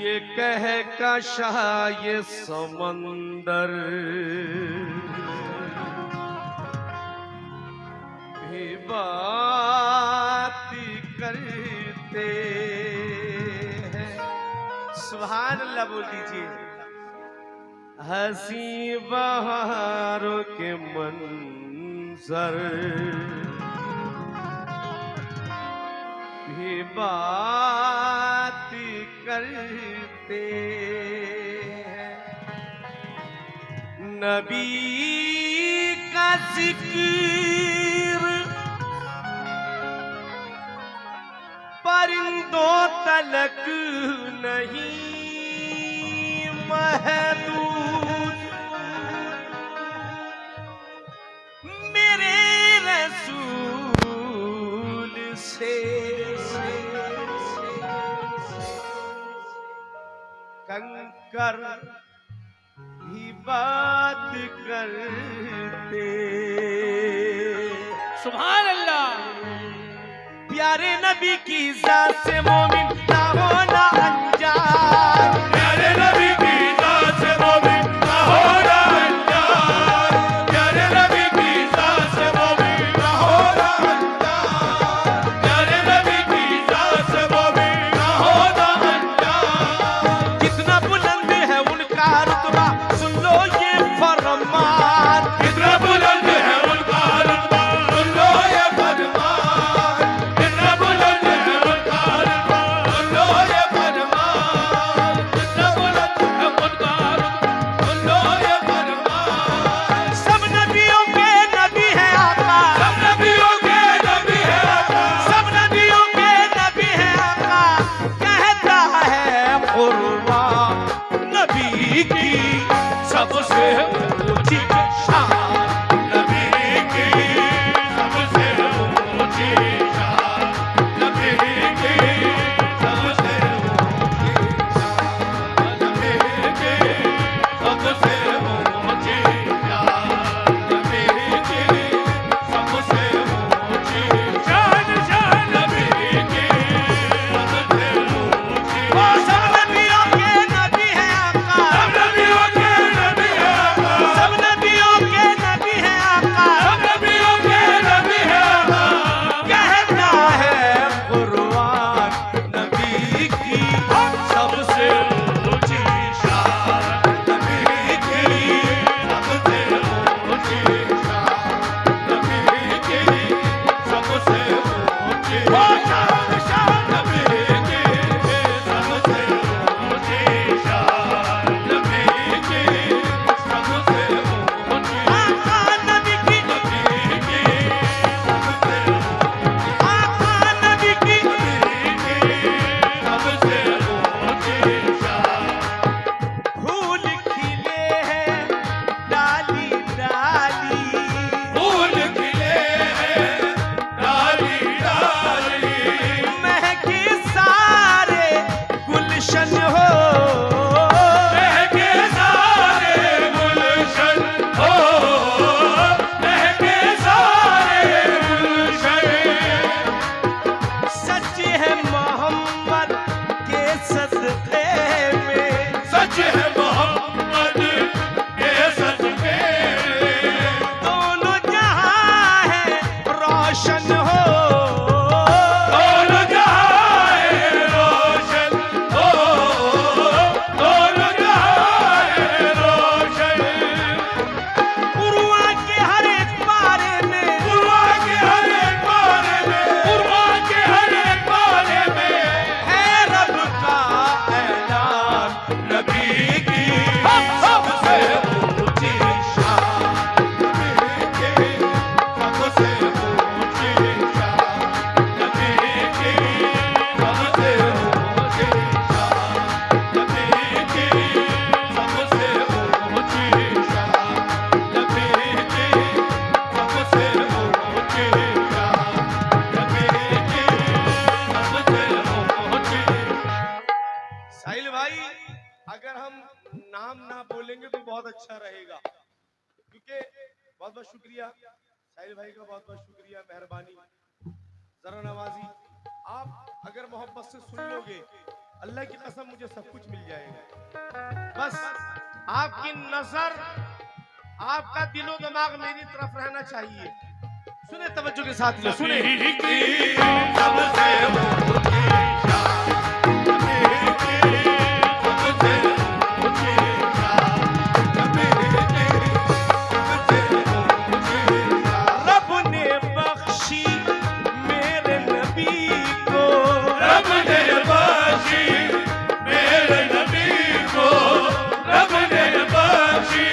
ये कह का शाह ये समंदर भी बात करते हैं। सुभान अल्लाह बोल दीजिए। हंसी बहारों के मंजर भी बात करते हैं। नबी का जिक्र परिंदों तलक नहीं महदूद, मेरे रसूल से कंकर भी बात करते। सुभान अल्लाह। प्यारे नबी की जात से मोमिन ना होना अनजान, प्यारे नबी की जात से मोमिन ना होना अनजान, प्यारे नबी की जात से मोमिन ना होना अनजान, प्यारे नबी की जात से मोमिन ना होना अनजान। कितना बुलंद है उनका रुतबा सुन लो ये फरमान, कितना बुलंद है उनका रुतबा सुन लो ये फरमान, कितना बुलंद है उनका रुतबा सुन लो ये फरमान, कितना बुलंद है उनका रुतबा सुन लो ये फरमान। सब नबियों के नबी है आका, सब नबियों के नबी है आका, सब नबियों के नबी है आका। कहता है कुर्बान नबी की सबसे ऊंची शान, नबी की सबसे ऊंची शान, नबी की सबसे ऊंची शान, नबी की सबसे ऊंची शान, नबी की सबसे ऊंची शान, नबी की सबसे ऊंची। वो सब नबियों के नबी है आका, सब नबियों के नबी है आका, सब नबियों के नबी है आका। सब नबियों के नबी है आका। कहता है कुर्बान नबी की सबसे ऊंची शान, नबी की सबसे ऊंची शान, नबी की सबसे ऊंची वो शान, शान नबी की सबसे ऊंची शान, नबी की सबसे ऊंची आका नबी की, नबी की सबसे आका नबी की। सबसे ऊंची शान। फूल खिले हैं डाली डाली, फूल खिले हैं डाली डाली, महके सारे गुलशन हो। महके सारे गुलशन हो, महके सारे गुलशन। सच है मोहम्मद के सदक़े में, सच है मोहम्मद के सदक़े में, दोनों जहां है रोशन हो। दोनों जहां है रोशन हो, दोनों जहां है रोशन। उर्वा के हर एक बारे में, उर्वा के हर एक बारे में, उर्वा के हर एक बारे में है रब का ऐलान नबी की सबसे ऊंची शान, नबी की सबसे ऊंची शान, नबी की सबसे ऊंची शान, नबी की सबसे ऊंची शान, नबी की सबसे ऊंची शान, नबी की सबसे ऊंची। साहिल भाई, अगर हम नाम ना बोलेंगे तो बहुत अच्छा रहेगा, क्योंकि बहुत बहुत शुक्रिया साहिल भाई का, बहुत बहुत शुक्रिया, मेहरबानी। जरा नवाजी, आप अगर मोहब्बत से सुन लोगे अल्लाह की कसम मुझे सब कुछ मिल जाएगा। बस आपकी नजर, आपका दिलो दिमाग मेरी तरफ रहना चाहिए। सुने तवज्जो के साथ में सुने। नबी की सबसे ऊंची शान, नबी की सबसे ऊंची शान, नबी की सबसे ऊंची शान। रब ने बख्शी मेरे नबी को, रब ने बख्शी मेरे नबी को, रब ने बख्शी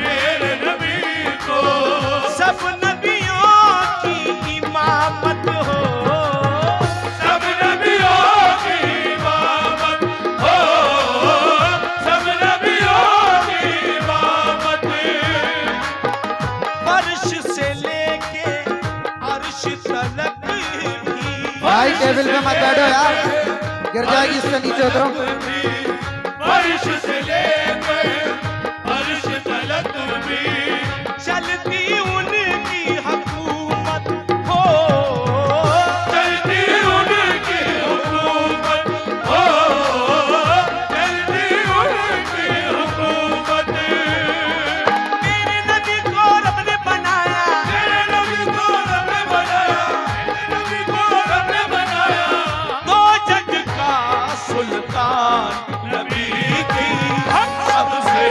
मेरे नबी को। सब नबियों की इमामत हो, सब नबियों की इमामत हो, सब नबियों की इमामत। फर्श से लेके अर्श तलक भी। भाई टेबल पे मत बैठो यार, गिर जाएगी, इससे नीचे उतरो। फर्श से लेकर अर्श तलक भी चलती उनकी हुकूमत हो, चलती उनकी हुकूमत हो, चलती उनकी हुकूमत। मेरे नबी को रब ने बनाया, मेरे नबी को रब ने बनाया, मेरे नबी को रब ने बनाया। दो जग का सुल्तान नबी की सबसे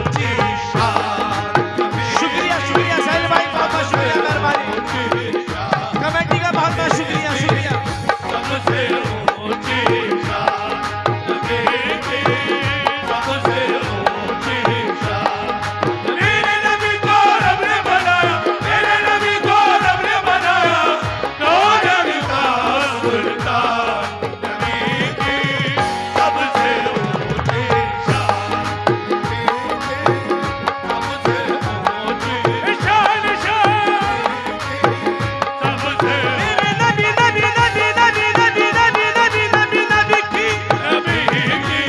ऊंची शान, शुक्रिया शुक्रिया साहिल भाई, बहुत बहुत शुक्रिया मेहरबानी, ऊंची शान, कमेटी का बहुत बहुत शुक्रिया शुक्रिया। सबसे ऊंची शान, नबी की सबसे ऊंची शान। मेरे नबी को रब ने बनाया, मेरे नबी को रब ने बनाया। दो जग का सुल्तान, नबी की सबसे ऊंची शान, सबसे ऊंची शान, सबसे मेरे नबी नबी नबी नबी नबी नबी नबी नबी नबी की नबी की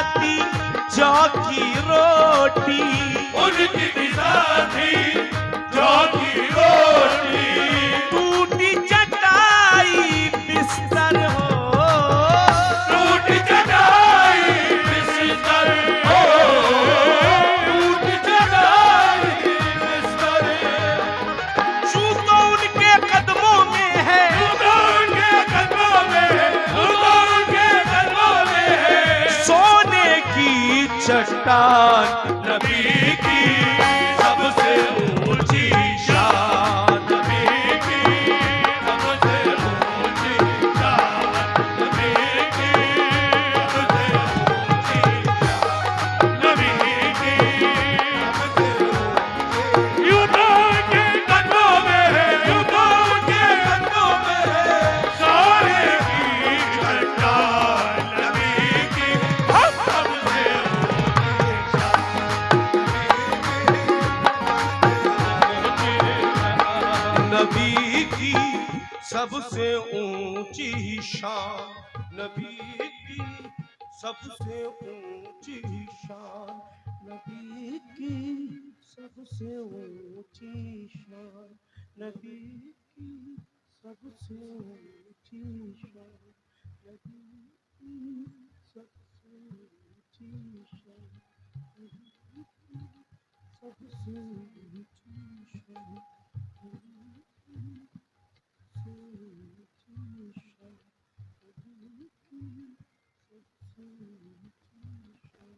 खिलाती जौ की रोटी, उनकी खिलाती जौ की रोटी, टूटी चटाई बिस्तर हो, टूटी चटाई बिस्तर हो, टूटी चटाई बिस्तर, जूतों उनके कदमों में है, उनके कदमों में, उनके कदमों में है सोने की चट्टान, नबी की सबसे ऊंची शान, नबी की सबसे ऊंची शान, नबी की सबसे ऊंची शान, नबी की सबसे ऊंची, यूं तो उनके कदमों में है, यूं तो उनके कदमों में है सोने की चट्टान, नबी की सबसे ऊंची नबी की सबसे ऊंची शान, नबी की सबसे ऊंची शान, नबी की सबसे ऊंची शान, नबी की सबसे ऊंची शान, नबी की सबसे ऊंची शान, नबी की सबसे ऊंची शान। नबी की सबसे ऊंची शान, नबी की सबसे ऊंची शान,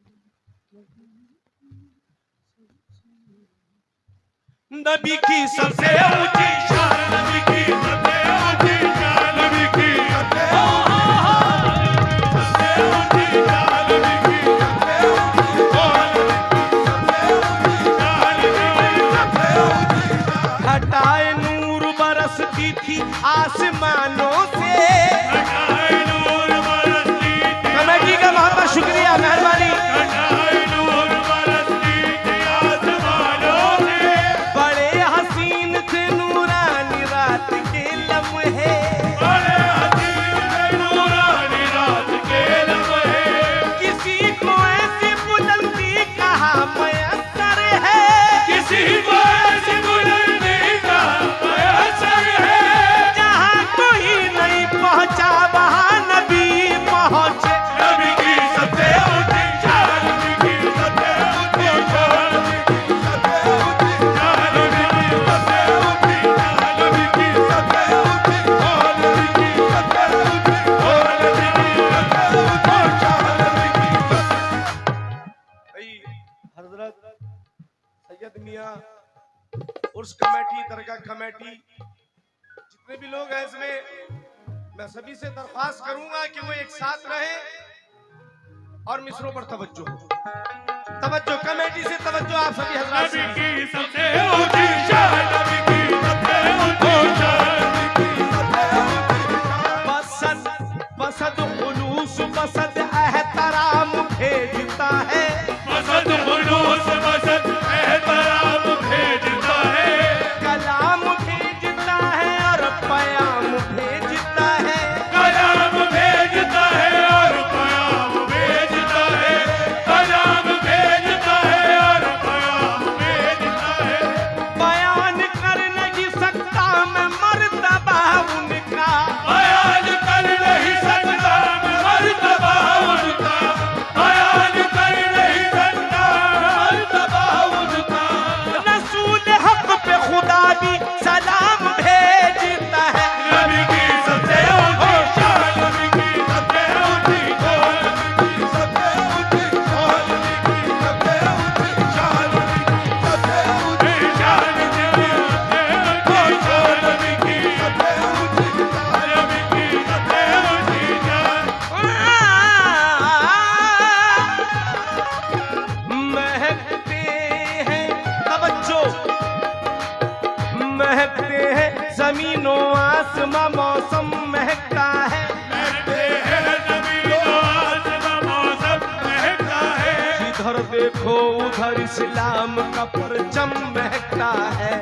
नबी की सबसे ऊंची शान, नबी की सबसे ऊंची शान, नबी की सबसे ऊंची शान, घटाए नूर बरसती थी आसमानों से, घटाए नूर बरसती थी, कमेटी का बहुत बहुत शुक्रिया, मेहरबानी। घटाए नूर बरसती थी आसमानों से, बड़े हसीन थे नूरानी रात के लम्हे, बड़े हसीन थे नूरानी रात के लम्हे, किसी को ऐसी बुलंदी कहा मयस्सर है, किसी को ऐसी बुलंदी का मयस्सर है, जहाँ कोई नहीं पहुँचा वहाँ नबी पहुँचे। नबी की सबसे ऊंची शान, नबी की सबसे ऊंची शान, नबी की सबसे ऊंची शान, नबी की सबसे ऊंची शान, नबी की सबसे ऊंची शान, नबी की सबसे ऊंची शान, नबी की सबसे भाई हजरत सैयद मियां उर्स कमेटी, दरगाह कमेटी, जितने भी लोग हैं इसमें, मैं सभी से दरख्वास्त करूंगा कि वो एक साथ रहे और मिसरों पर तवज्जो हो। तवज्जो कमेटी से तवज्जो आप सभी हजरात से। नबी की सबसे ऊंची शान, नबी की सबसे ऊंची शान, नबी की सबसे ऊंची शान, बसद बसद खुलूस बसद एहतराम भेजता है, बसद खुलूस बसद एहतराम भेजता है, कलाम भेजता है और प्याम भेजता है, कलाम भेजता है और प्याम भेजता है, कलाम भेजता है और प्याम भेजता है, बयान कर नहीं सकता मैं मर्तबा उनका, बयान कर नहीं सकता मैं मर्तबा उनका, बयान कर नहीं सकता मर्तबा उनका, रसूल हक पे खुदा भी सलाम भेजता है। नबी की सबसे ऊंची शान, नबी की सबसे ऊंची शान, नबी की सबसे ऊंची शान, नबी की सबसे ऊंची शान, नबी की सबसे ऊंची शान, नबी की सबसे ऊंची शान, नबी की सबसे ऊंची शान, महकते हैं तवज्जो, महकते हैं जमीनों आसमां, मौसम महकता है, महकते हैं ज़मीन व आसमां, मौसम महकता है, जिधर देखो उधर इस्लाम का परचम महकता है,